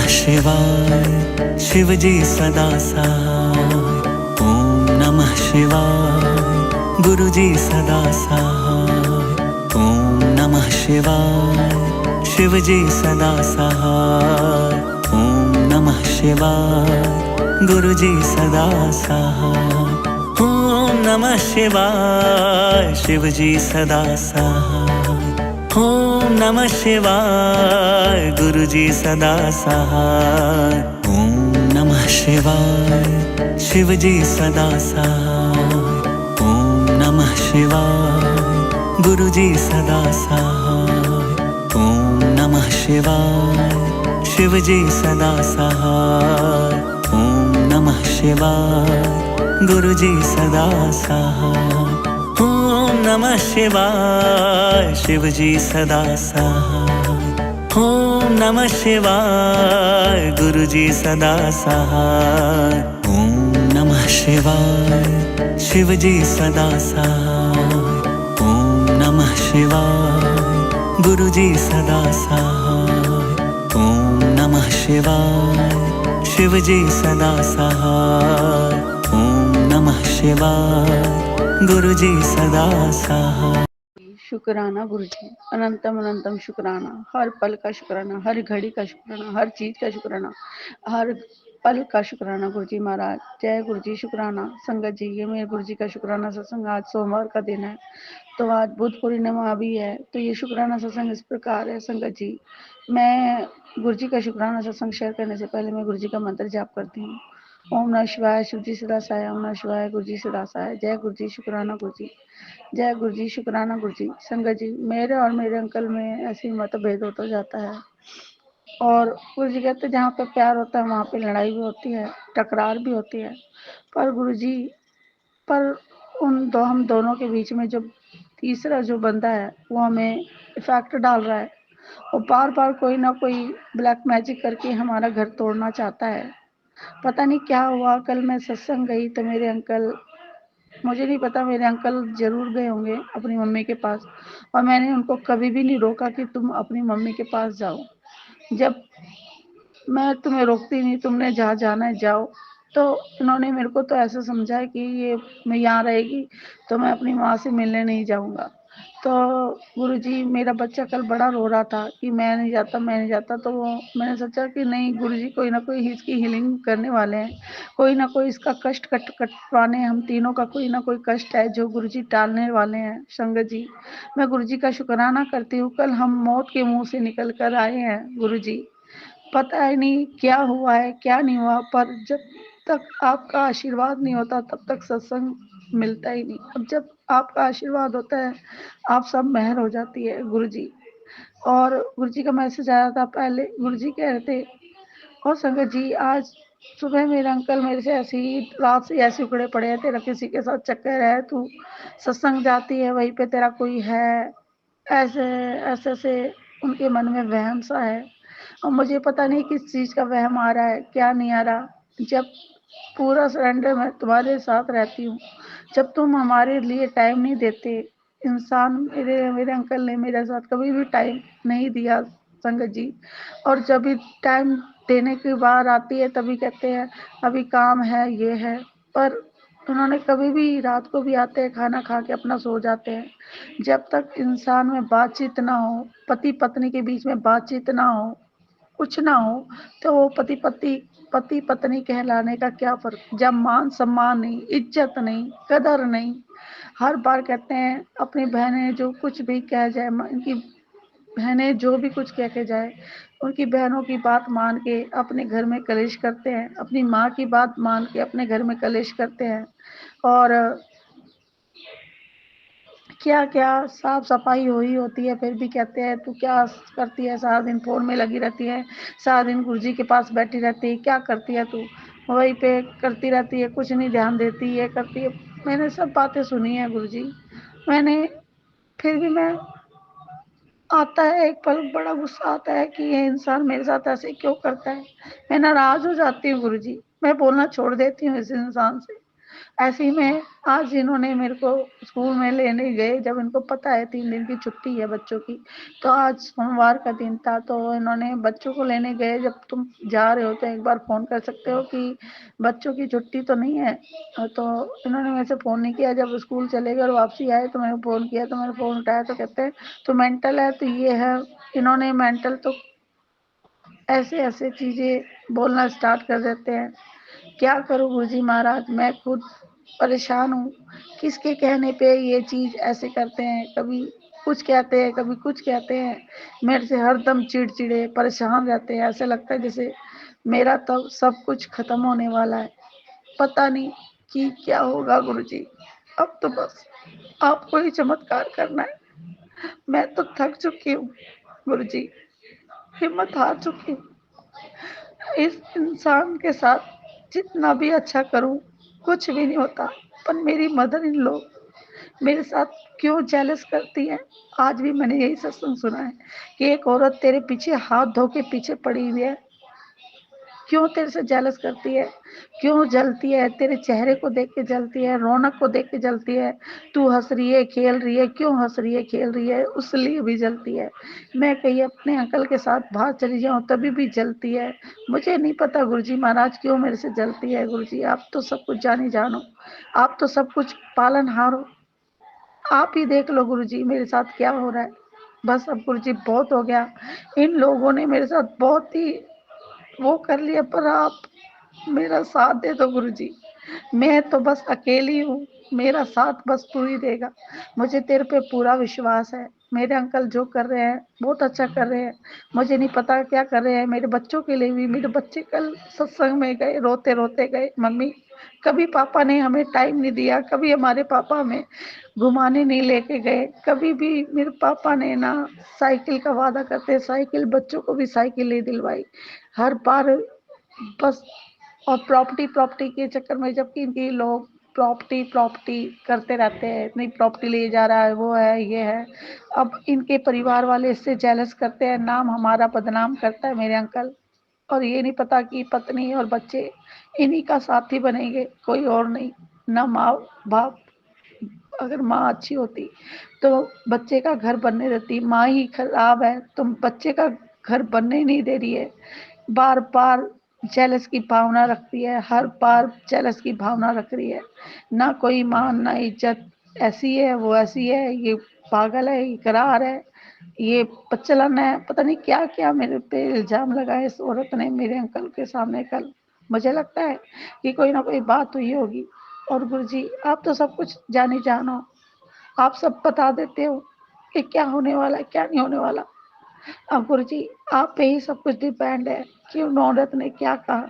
शिवाय शिव जी सदा सहाय। ओम नमः शिवाय गुरु जी सदा सहाय। ओम नमः शिवाय शिव जी सदा सहाय। ओम नमः शिवाय गुरु जी सदा सहाय। ओम नमः शिवाय शिव जी सदा सहाय। ओम नमः शिवाय गुरु जी सदा सहाय। ओम नमः शिवाय शिव जी सदा सहाय। ओम नमः शिवाय गुरु जी सदा सहाय। ओम नमः शिवाय शिव जी सदा सहाय। ओम नमः शिवाय गुरु जी सदा सहाय। ओम नमः शिवाय शिव जी सदा सहाय। ओम नमः शिवाय गुरु जी सदा सहाय। ओम नमः शिवाय शिव जी सदा सहाय। ओम नमः शिवाय गुरु जी सदा सहाय। ओम नमः शिवाय शिव जी सदा सहाय। ओम नमः शिवाय गुरु जी सदा सहाय। शुक्राना गुरु जी, अनंतम अनंतम शुक्राना। हर पल का शुक्राना, हर घड़ी का शुक्राना, हर चीज का शुक्राना, हर पल का शुक्राना गुरु जी महाराज। जय गुरु जी। शुक्राना संगत जी, ये मेरे गुरु जी का शुक्राना सत्संग। आज सोमवार का दिन है, तो आज बुद्ध पूर्णिमा भी है, तो ये शुक्राना सत्संग इस प्रकार है संगत जी। मैं गुरु जी का शुक्राना सत्संग शेयर करने से पहले मैं गुरु जी का मंत्र जाप करती हूँ। ओम नमः शिवाय शिव जी सदा सहाय। ओम नमः शिवाय गुरु जी सदा सहाय। जय गुरु जी। शुक्राना गुरु जी। जय गुरु जी। शुक्राना गुरु जी। संगत जी, मेरे और मेरे अंकल में ऐसी मतभेद होता जाता है, और गुरु जी कहते जहाँ पे प्यार होता है वहाँ पे लड़ाई भी होती है, टकरार भी होती है। पर गुरु जी, पर हम दोनों के बीच में जो तीसरा जो बंदा है वो हमें इफेक्ट डाल रहा है। वो बार बार कोई ना कोई ब्लैक मैजिक करके हमारा घर तोड़ना चाहता है। पता नहीं क्या हुआ। कल मैं सत्संग गई तो मेरे अंकल, मुझे नहीं पता, मेरे अंकल जरूर गए होंगे अपनी मम्मी के पास, और मैंने उनको कभी भी नहीं रोका कि तुम अपनी मम्मी के पास जाओ। जब मैं तुम्हें रोकती नहीं, तुमने जहाँ जाना है जाओ। तो इन्होंने मेरे को तो ऐसा समझा है कि ये मैं यहाँ रहेगी तो मैं अपनी माँ से मिलने नहीं जाऊँगा। तो गुरुजी, मेरा बच्चा कल बड़ा रो रहा था कि मैं नहीं जाता, मैं नहीं जाता। तो वो मैंने सोचा कि नहीं, गुरुजी कोई ना कोई इसकी हीलिंग करने वाले हैं, कोई ना कोई इसका कष्ट कटवाने, हम तीनों का कोई ना कोई कष्ट है जो गुरुजी टालने वाले हैं। संगत जी, मैं गुरुजी का शुक्राना करती हूँ। कल हम मौत के मुंह से निकल कर आए हैं गुरुजी। पता ही नहीं क्या हुआ है क्या नहीं हुआ, पर जब तक आपका आशीर्वाद नहीं होता तब तक सत्संग मिलता ही नहीं। अब जब आपका आशीर्वाद होता है आप सब मेहर हो जाती है गुरुजी। और गुरुजी का मैसेज आया था पहले, गुरुजी कह रहे थे, और संगत जी आज सुबह मेरे अंकल मेरे से ऐसे ही रात से ऐसे उकड़े पड़े हैं, तेरा किसी के साथ चक्कर है, तू सत्संग जाती है वहीं पे तेरा कोई है, ऐसे ऐसे से उनके मन में वहम सा है। और मुझे पता नहीं किस चीज का वहम आ रहा है क्या नहीं आ रहा। जब पूरा सरेंडर मैं तुम्हारे साथ रहती हूँ, जब तुम हमारे लिए टाइम नहीं देते, इंसान मेरे मेरे अंकल ने मेरे साथ कभी भी टाइम नहीं दिया संगत जी। और जब भी टाइम देने की बात आती है तभी कहते हैं अभी काम है, ये है। पर उन्होंने कभी भी, रात को भी आते हैं खाना खा के अपना सो जाते हैं। जब तक इंसान में बातचीत ना हो, पति पत्नी के बीच में बातचीत ना हो, कुछ ना हो, तो वो पति पत्नी कहलाने का क्या फर्क। जब मान सम्मान नहीं, इज्जत नहीं, कदर नहीं। हर बार कहते हैं अपनी बहनें जो कुछ भी कह जाए, इनकी बहनें जो भी कुछ कह के जाए, उनकी बहनों की बात मान के अपने घर में कलेश करते हैं, अपनी माँ की बात मान के अपने घर में कलेश करते हैं। और क्या क्या साफ सफाई हुई होती है फिर भी कहते हैं तू क्या करती है, सारा दिन फोन में लगी रहती है, सारा दिन गुरुजी के पास बैठी रहती है, क्या करती है तू, वहीं पे करती रहती है, कुछ नहीं ध्यान देती है, करती है। मैंने सब बातें सुनी है गुरुजी। मैंने, फिर भी मैं, आता है एक पल बड़ा गुस्सा आता है कि ये इंसान मेरे साथ ऐसे क्यों करता है। मैं नाराज हो जाती हूँ गुरुजी, मैं बोलना छोड़ देती हूँ इस इंसान से। ऐसे ही में आज इन्होंने मेरे को स्कूल में लेने गए, जब इनको पता है 3 दिन की छुट्टी है बच्चों की, तो आज सोमवार का दिन था, तो इन्होंने बच्चों को लेने गए, जब तुम जा रहे हो तो एक बार फ़ोन कर सकते हो कि बच्चों की छुट्टी तो नहीं है। तो इन्होंने मेरे से फ़ोन नहीं किया, जब स्कूल चले गए और वापसी आए तो मैंने फ़ोन किया, तो मैंने फ़ोन उठाया तो कहते हैं तो मेंटल है, तो ये है। इन्होंने मेंटल तो ऐसे-ऐसे चीज़ें बोलना स्टार्ट कर देते हैं। क्या करूँ गुरुजी महाराज, मैं खुद परेशान हूँ। किसके कहने पे ये चीज़ ऐसे करते हैं, कभी कुछ कहते हैं, कभी कुछ कहते हैं। मेरे से हरदम चिड़चिड़े, परेशान रहते हैं। ऐसा लगता है जैसे मेरा तो सब कुछ खत्म होने वाला है। पता नहीं कि क्या होगा गुरुजी। अब तो बस आपको ही चमत्कार करना है। मैं तो थक चुकी हूँ गुरुजी, हिम्मत हार चुकी हूँ। इस इंसान के साथ जितना भी अच्छा करूं कुछ भी नहीं होता, पर मेरी मदर इन लॉ मेरे साथ क्यों जेलस करती है। आज भी मैंने यही सत्संग सुना है कि एक औरत तेरे पीछे हाथ धो के पीछे पड़ी हुई है, क्यों तेरे से जेलस करती है, क्यों जलती है, तेरे चेहरे को देख के जलती है, रौनक को देख के जलती है। तू हंस रही है, खेल रही है, क्यों हंस रही है, खेल रही है, उस लिए भी जलती है। मैं कहीं अपने अंकल के साथ बाहर चली जाऊं तभी भी जलती है। मुझे नहीं पता गुरुजी महाराज क्यों मेरे से जलती है। गुरुजी आप तो सब कुछ जानी जानो, आप तो सब कुछ पालनहार हो, आप ही देख लो गुरुजी मेरे साथ क्या हो रहा है। बस अब गुरुजी बहुत हो गया, इन लोगों ने मेरे साथ बहुत ही वो कर लिया, पर आप मेरा साथ दे दो गुरुजी। मैं तो बस अकेली हूँ, मेरा साथ बस तू ही देगा। मुझे तेरे पे पूरा विश्वास है। मेरे अंकल जो कर रहे हैं बहुत अच्छा कर रहे हैं। मुझे नहीं पता क्या कर रहे हैं मेरे बच्चों के लिए भी। मेरे बच्चे कल सत्संग में गए, रोते रोते गए, मम्मी कभी पापा ने हमें टाइम नहीं दिया, कभी हमारे पापा हमें घुमाने नहीं लेके गए, कभी भी मेरे पापा ने ना साइकिल का वादा करते साइकिल, बच्चों को भी साइकिल नहीं दिलवाई। हर बार बस और प्रॉपर्टी प्रॉपर्टी के चक्कर में, जबकि इनके लोग प्रॉपर्टी प्रॉपर्टी करते रहते हैं, इतनी प्रॉपर्टी ले जा रहा है, वो है, ये है। अब इनके परिवार वाले इससे जेलस करते हैं, नाम हमारा बदनाम करता है मेरे अंकल। और ये नहीं पता कि पत्नी और बच्चे इन्हीं का साथी बनेंगे, कोई और नहीं। ना माँ बाप, अगर माँ अच्छी होती तो बच्चे का घर बनने देती, माँ ही खराब है तो बच्चे का घर बनने ही नहीं दे रही है। बार बार जेलस की भावना रखती है, हर बार जेलस की भावना रख रही है। ना कोई मान ना इज्जत, ऐसी है वो ऐसी है, ये पागल है, ये करार है, ये पचलन है, पता नहीं क्या क्या मेरे पे इल्जाम लगाए इस औरत ने मेरे अंकल के सामने कल। मुझे लगता है कि कोई ना कोई बात हुई होगी। और गुरुजी आप तो सब कुछ जानी जानो, आप सब बता देते हो कि क्या होने वाला है क्या नहीं होने वाला। अब गुरुजी आप पे ही सब कुछ डिपेंड है कि उन औरत ने क्या कहा।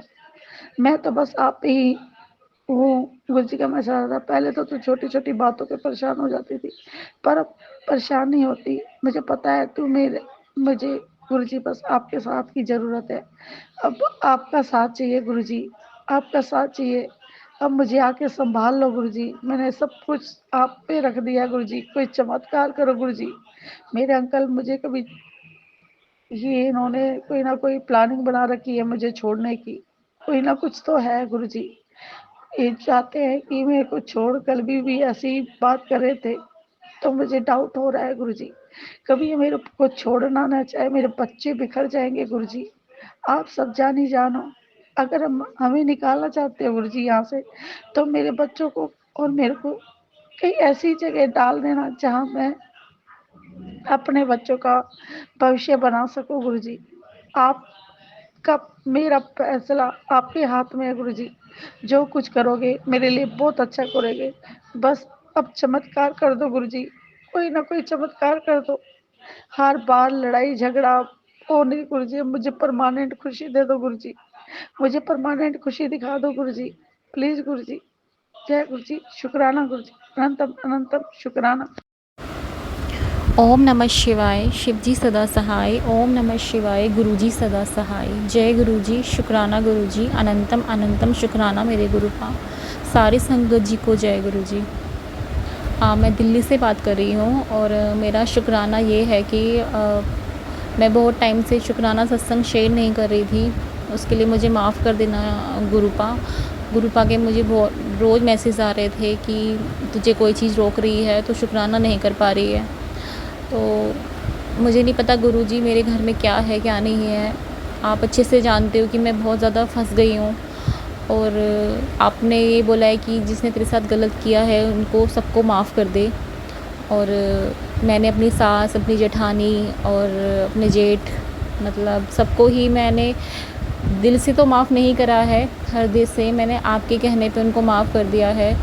मैं तो बस आप पे ही वो गुरुजी का मशा था। पहले तो छोटी छोटी बातों पे परेशान हो जाती थी, पर अब परेशान नहीं होती। मुझे पता है तू मेरे, मुझे गुरुजी बस आपके साथ की जरूरत है। अब आपका साथ चाहिए गुरुजी, आपका साथ चाहिए। अब मुझे आके संभाल लो गुरुजी, मैंने सब कुछ आप पे रख दिया गुरुजी, कोई चमत्कार करो गुरुजी। मेरे अंकल मुझे कभी, ये इन्होंने कोई ना कोई प्लानिंग बना रखी है मुझे छोड़ने की, कोई ना कुछ तो है गुरुजी। ये चाहते हैं कि मेरे को छोड़, कल भी ऐसी बात कर रहे थे, तो मुझे डाउट हो रहा है गुरुजी कभी ये मेरे को छोड़ना ना चाहे, मेरे बच्चे बिखर जाएंगे गुरुजी। आप सब जानी जानो, अगर हम हमें निकालना चाहते हो गुरुजी यहाँ से, तो मेरे बच्चों को और मेरे को कहीं ऐसी जगह डाल देना जहाँ मैं अपने बच्चों का भविष्य बना सकूं गुरुजी। आपका मेरा फैसला आपके हाथ में है गुरुजी, जो कुछ करोगे मेरे लिए बहुत अच्छा करोगे। बस अब चमत्कार कर दो गुरुजी, कोई ना कोई चमत्कार कर दो। हर बार लड़ाई झगड़ा हो नहीं गुरुजी, मुझे परमानेंट खुशी दे दो गुरुजी, मुझे परमानेंट खुशी दिखा दो गुरुजी, प्लीज गुरुजी। जय गुरुजी, शुक्राना गुरुजी, अनंतम अनंतम शुक्राना। ओम नमः शिवाय, शिवजी सदा सहाय। ओम नमः शिवाय, गुरुजी सदा सहाय। जय गुरुजी, शुक्राना गुरुजी, अनंतम अनंतम शुक्राना मेरे गुरु का। सारी संगत जी को जय गुरुजी। मैं दिल्ली से बात कर रही हूँ और मेरा शुक्राना ये है कि मैं बहुत टाइम से शुक्राना सत्संग शेयर नहीं कर रही थी, उसके लिए मुझे माफ़ कर देना गुरुपा के मुझे रोज़ मैसेज आ रहे थे कि तुझे कोई चीज़ रोक रही है, तो शुक्राना नहीं कर पा रही है। तो मुझे नहीं पता गुरुजी मेरे घर में क्या है क्या नहीं है। आप अच्छे से जानते हो कि मैं बहुत ज़्यादा फंस गई हूँ, और आपने ये बोला है कि जिसने तेरे साथ गलत किया है उनको सबको माफ़ कर दे। और मैंने अपनी सास, अपनी जेठानी और अपने जेठ, मतलब सबको ही मैंने दिल से तो माफ़ नहीं करा है, हृदय से मैंने आपके कहने पे उनको माफ़ कर दिया है,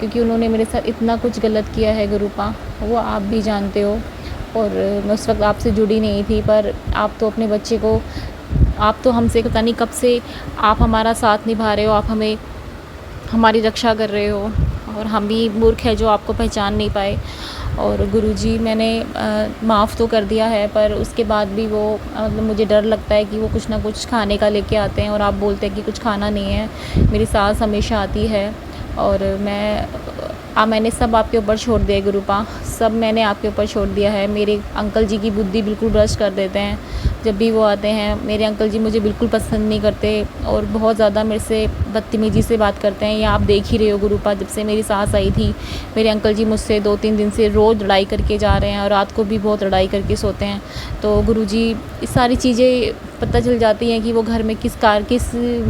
क्योंकि उन्होंने मेरे साथ इतना कुछ गलत किया है गुरुपा, वो आप भी जानते हो। और मैं उस वक्त आपसे जुड़ी नहीं थी, पर आप तो अपने बच्चे को, आप तो हमसे पता नहीं कब से आप हमारा साथ निभा रहे हो, आप हमें हमारी रक्षा कर रहे हो, और हम भी मूर्ख हैं जो आपको पहचान नहीं पाए। और गुरुजी मैंने माफ़ तो कर दिया है, पर उसके बाद भी वो मतलब मुझे डर लगता है कि वो कुछ ना कुछ खाने का लेके आते हैं, और आप बोलते हैं कि कुछ खाना नहीं है। मेरी सास हमेशा आती है, और मैंने सब आपके ऊपर छोड़ दिया गुरुपा, सब मैंने आपके ऊपर छोड़ दिया है। मेरे अंकल जी की बुद्धि बिल्कुल भ्रष्ट कर देते हैं जब भी वो आते हैं। मेरे अंकल जी मुझे बिल्कुल पसंद नहीं करते, और बहुत ज़्यादा मेरे से बदतमीज़ी से बात करते हैं। ये आप देख ही रहे हो गुरुपा, जब से मेरी सास आई थी मेरे अंकल जी मुझसे 2-3 दिन से रोज़ लड़ाई करके जा रहे हैं, और रात को भी बहुत लड़ाई करके सोते हैं। तो गुरुजी ये सारी चीज़ें पता चल जाती हैं कि वो घर में किस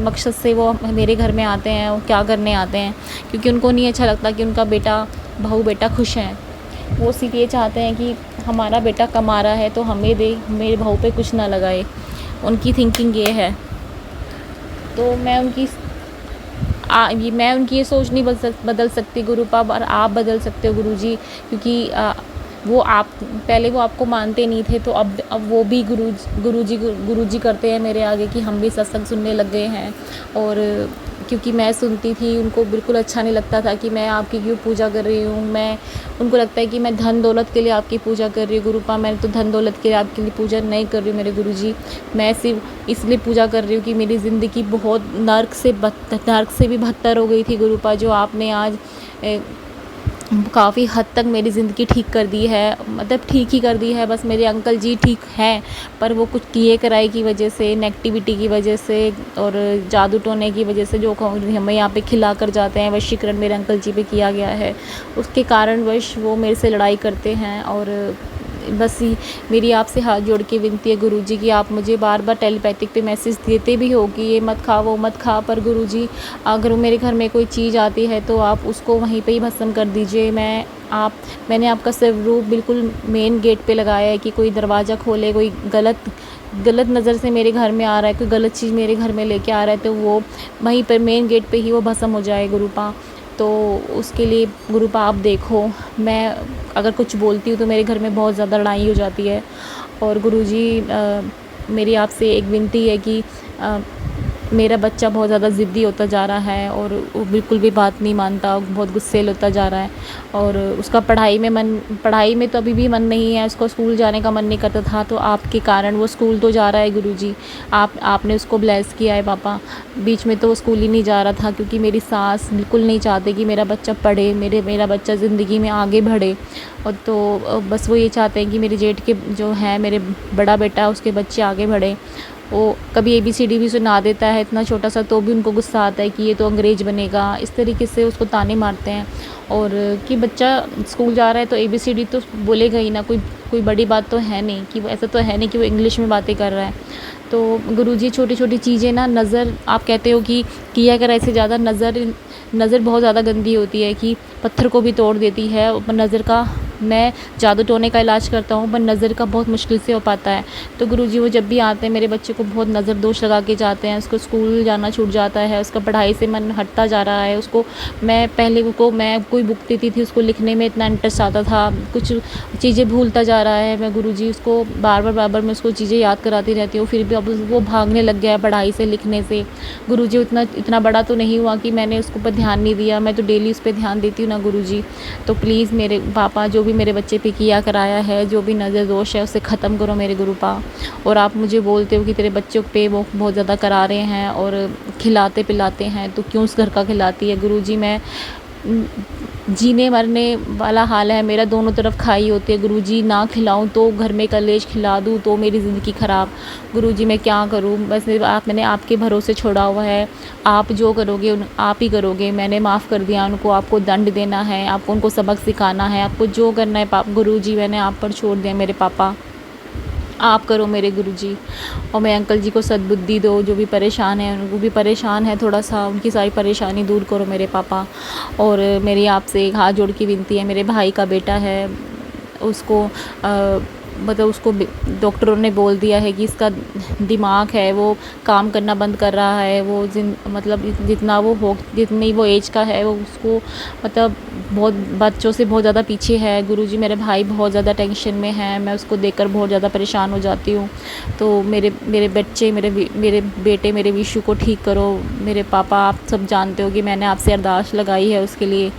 मकसद से वो मेरे घर में आते हैं, वो क्या करने आते हैं, क्योंकि उनको नहीं अच्छा लगता कि उनका बहू बेटा खुश हैं। वो सिर्फ ये चाहते हैं कि हमारा बेटा कमा रहा है तो हमें दे, मेरे बहू पे कुछ ना लगाए, उनकी थिंकिंग ये है। तो मैं उनकी ये सोच नहीं बदल सकती गुरुपा, और आप बदल सकते हो गुरुजी, क्योंकि पहले वो आपको मानते नहीं थे, तो अब वो भी गुरुजी करते हैं मेरे आगे कि हम भी सत्संग सुनने लग गए हैं। और क्योंकि मैं सुनती थी, उनको बिल्कुल अच्छा नहीं लगता था कि मैं आपकी क्यों पूजा कर रही हूँ। उनको लगता है कि मैं धन दौलत के लिए आपकी पूजा कर रही हूँ। गुरुपा मैं तो धन दौलत के लिए आपके लिए पूजा नहीं कर रही हूँ मेरे गुरुजी, मैं सिर्फ इसलिए पूजा कर रही हूँ कि मेरी ज़िंदगी बहुत नर्क से भी बदतर हो गई थी गुरुपा, जो आपने आज काफ़ी हद तक मेरी ज़िंदगी ठीक कर दी है, मतलब ठीक ही कर दी है। बस मेरे अंकल जी ठीक हैं, पर वो कुछ किए कराए की वजह से, नेगेटिविटी की वजह से और जादू टोने की वजह से जो हमें यहाँ पे खिला कर जाते हैं, वशीकरण मेरे अंकल जी पे किया गया है, उसके कारणवश वो मेरे से लड़ाई करते हैं। और बस मेरी आपसे हाथ जोड़ के विनती है गुरुजी कि आप मुझे बार बार टेलीपैथिक पे मैसेज देते भी हो कि ये मत खा वो मत खा, पर गुरुजी अगर मेरे घर में कोई चीज़ आती है तो आप उसको वहीं पे ही भस्म कर दीजिए। मैंने आपका स्वरूप बिल्कुल मेन गेट पे लगाया है कि कोई दरवाज़ा खोले, कोई गलत नज़र से मेरे घर में आ रहा है, कोई गलत चीज़ मेरे घर में लेके आ रहा है, तो वो वहीं पर मेन गेट पे ही वो भस्म हो जाए गुरुपा। तो उसके लिए गुरुपा आप देखो, मैं अगर कुछ बोलती हूँ तो मेरे घर में बहुत ज़्यादा लड़ाई हो जाती है। और गुरुजी मेरी आपसे एक विनती है कि मेरा बच्चा बहुत ज़्यादा ज़िद्दी होता जा रहा है, और वो बिल्कुल भी बात नहीं मानता, बहुत गुस्सैल होता जा रहा है, और उसका पढ़ाई में तो अभी भी मन नहीं है, उसको स्कूल जाने का मन नहीं करता था, तो आपके कारण वो स्कूल तो जा रहा है गुरुजी, आपने उसको ब्लेस किया है पापा। बीच में तो वो स्कूल ही नहीं जा रहा था, क्योंकि मेरी सास बिल्कुल नहीं चाहते कि मेरा बच्चा पढ़े, मेरा बच्चा ज़िंदगी में आगे बढ़े। और तो बस वो ये चाहते हैं कि मेरे जेठ के जो है मेरे बड़ा बेटा, उसके बच्चे आगे बढ़े। वो कभी ABCD भी सुना देता है इतना छोटा सा, तो भी उनको गुस्सा आता है कि ये तो अंग्रेज़ बनेगा, इस तरीके से उसको ताने मारते हैं। और कि बच्चा स्कूल जा रहा है तो ABCD तो बोलेगा ही ना, कोई बड़ी बात तो है नहीं, कि वो ऐसा तो है नहीं कि वो इंग्लिश में बातें कर रहा है। तो गुरुजी छोटी छोटी चीज़ें ना, नज़र आप कहते हो कि किया कर ऐसे ज़्यादा नज़र बहुत ज़्यादा गंदी होती है कि पत्थर को भी तोड़ देती है। नज़र का मैं जादू टोने का इलाज करता हूँ, पर नज़र का बहुत मुश्किल से हो पाता है। तो गुरुजी वो जब भी आते हैं मेरे बच्चे को बहुत नज़र दोष लगा के जाते हैं, उसको स्कूल जाना छूट जाता है, उसका पढ़ाई से मन हटता जा रहा है। मैं कोई बुक देती थी, उसको लिखने में इतना इंटरेस्ट आता था, कुछ चीज़ें भूलता जा रहा है। मैं गुरुजी उसको बार बार मैं उसको चीज़ें याद कराती रहती हूँ, फिर भी अब वो भागने लग गया है पढ़ाई से, लिखने से। गुरुजी इतना बड़ा तो नहीं हुआ कि मैंने उसके ऊपर ध्यान नहीं दिया, मैं तो डेली उस पर ध्यान देती हूँ ना गुरुजी। तो प्लीज़ मेरे पापा, जो भी मेरे बच्चे पे किया कराया है, जो भी नज़र दोष है, उसे ख़त्म करो मेरे गुरुपा। और आप मुझे बोलते हो कि तेरे बच्चों पे वो बहुत ज़्यादा करा रहे हैं और खिलाते पिलाते हैं, तो क्यों उस घर का खिलाती है गुरुजी। जीने मरने वाला हाल है मेरा, दोनों तरफ खाई होती है गुरुजी। ना खिलाऊं तो घर में कलेश, खिला दूं तो मेरी ज़िंदगी ख़राब। गुरुजी मैं क्या करूं, बस मैंने आपके भरोसे छोड़ा हुआ है, आप जो करोगे आप ही करोगे। मैंने माफ़ कर दिया उनको, आपको दंड देना है, आपको उनको सबक सिखाना है, आपको जो करना है गुरुजी मैंने आप पर छोड़ दिया। मेरे पापा आप करो मेरे गुरुजी, और मैं अंकल जी को सद्बुद्धि दो, जो भी परेशान है उनको भी परेशान है थोड़ा सा, उनकी सारी परेशानी दूर करो मेरे पापा। और मेरी आपसे एक हाथ जोड़ के विनती है, मेरे भाई का बेटा है, उसको मतलब उसको डॉक्टरों ने बोल दिया है कि इसका दिमाग है वो काम करना बंद कर रहा है। वो मतलब जितनी वो एज का है वो उसको मतलब बहुत बच्चों से बहुत ज़्यादा पीछे है। गुरुजी मेरे भाई बहुत ज़्यादा टेंशन में है, मैं उसको देखकर बहुत ज़्यादा परेशान हो जाती हूँ। तो मेरे बच्चे मेरे बेटे मेरे विशु को ठीक करो मेरे पापा। आप सब जानते हो कि मैंने आपसे अरदास लगाई है उसके लिए।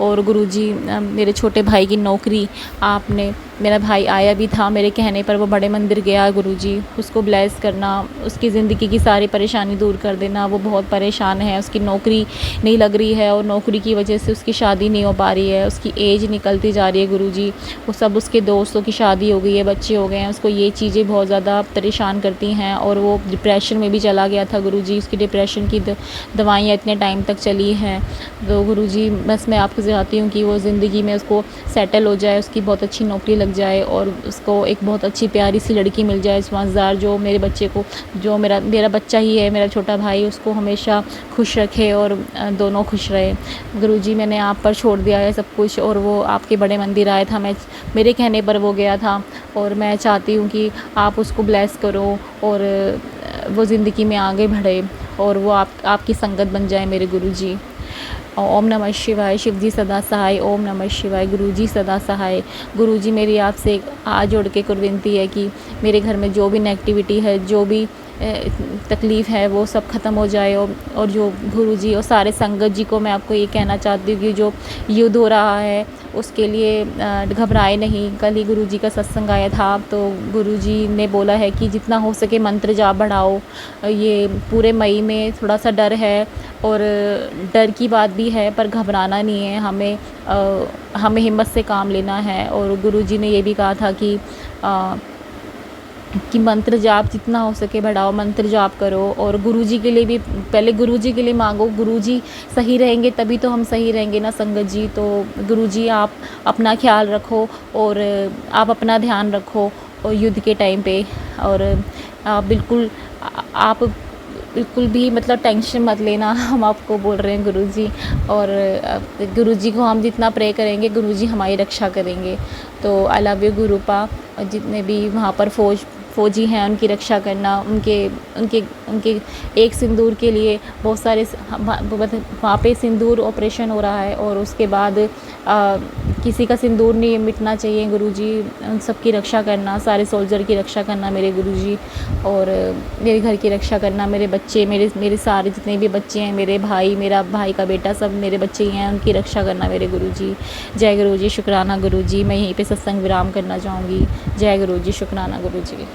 और गुरुजी मेरे छोटे भाई की नौकरी आपने, मेरा भाई आया भी था मेरे कहने पर, वो बड़े मंदिर गया गुरुजी, उसको ब्लेस करना, उसकी ज़िंदगी की सारी परेशानी दूर कर देना। वो बहुत परेशान है, उसकी नौकरी नहीं लग रही है और नौकरी की वजह से उसकी शादी नहीं हो पा रही है, उसकी एज निकलती जा रही है गुरुजी। वो सब उसके दोस्तों की शादी हो गई है, बच्चे हो गए हैं, उसको ये चीज़ें बहुत ज़्यादा परेशान करती हैं और वो डिप्रेशन में भी चला गया था गुरुजी। उसकी डिप्रेशन की दवाइयाँ इतने टाइम तक चली हैं। तो गुरुजी बस मैं आपको चाहती हूँ कि वो ज़िंदगी में उसको सेटल हो जाए, उसकी बहुत अच्छी नौकरी लग जाए और उसको एक बहुत अच्छी प्यारी सी लड़की मिल जाए समझदार, जो मेरे बच्चे को, जो मेरा बच्चा ही है, मेरा छोटा भाई, उसको हमेशा खुश रखे और दोनों खुश रहे। गुरुजी मैंने आप पर छोड़ दिया है सब कुछ, और वो आपके बड़े मंदिर आया था, मेरे कहने पर वो गया था, और मैं चाहती हूँ कि आप उसको ब्लेस करो और वो ज़िंदगी में आगे बढ़े और वो आपकी संगत बन जाए मेरे गुरुजी। ओम नमः शिवाय, शिव जी सदा सहाय। ओम नमः शिवाय, गुरु जी सदा सहाय। गुरु जी मेरी आपसे हाथ जोड़ के विनती है कि मेरे घर में जो भी नेगेटिविटी है, जो भी तकलीफ़ है, वो सब ख़त्म हो जाए। और जो गुरु जी और सारे संगत जी को मैं आपको ये कहना चाहती हूँ कि जो युद्ध हो रहा है उसके लिए घबराए नहीं। कल ही गुरु जी का सत्संग आया था, तो गुरु जी ने बोला है कि जितना हो सके मंत्र जाप बढ़ाओ। ये पूरे मई में थोड़ा सा डर है और डर की बात भी है, पर घबराना नहीं है, हमें हिम्मत से काम लेना है। और गुरुजी ने ये भी कहा था कि मंत्र जाप जितना हो सके बढ़ाओ, मंत्र जाप करो। और गुरुजी के लिए भी पहले गुरुजी के लिए मांगो, गुरुजी सही रहेंगे तभी तो हम सही रहेंगे ना संगत जी। तो गुरुजी आप अपना ख्याल रखो और आप अपना ध्यान रखो और युद्ध के टाइम पे, और आप बिल्कुल भी मतलब टेंशन मत लेना, हम आपको बोल रहे हैं गुरुजी। और गुरुजी को हम जितना प्रे करेंगे गुरुजी हमारी रक्षा करेंगे। तो आई लव यू गुरुपा। जितने भी वहाँ पर फ़ौजी हैं उनकी रक्षा करना, उनके एक सिंदूर के लिए बहुत सारे वहाँ पे सिंदूर ऑपरेशन हो रहा है और उसके बाद किसी का सिंदूर नहीं मिटना चाहिए गुरुजी। उन सब की रक्षा करना, सारे सोल्जर की रक्षा करना मेरे गुरुजी, और मेरे घर की रक्षा करना, मेरे बच्चे, मेरे सारे जितने भी बच्चे हैं, मेरे भाई, मेरा भाई का बेटा, सब मेरे बच्चे ही हैं, उनकी रक्षा करना मेरे गुरुजी। जय गुरुजी, शुक्राना गुरुजी। मैं यहीं पे सत्संग विराम करना चाहूँगी। जय गुरुजी, शुक्राना गुरुजी।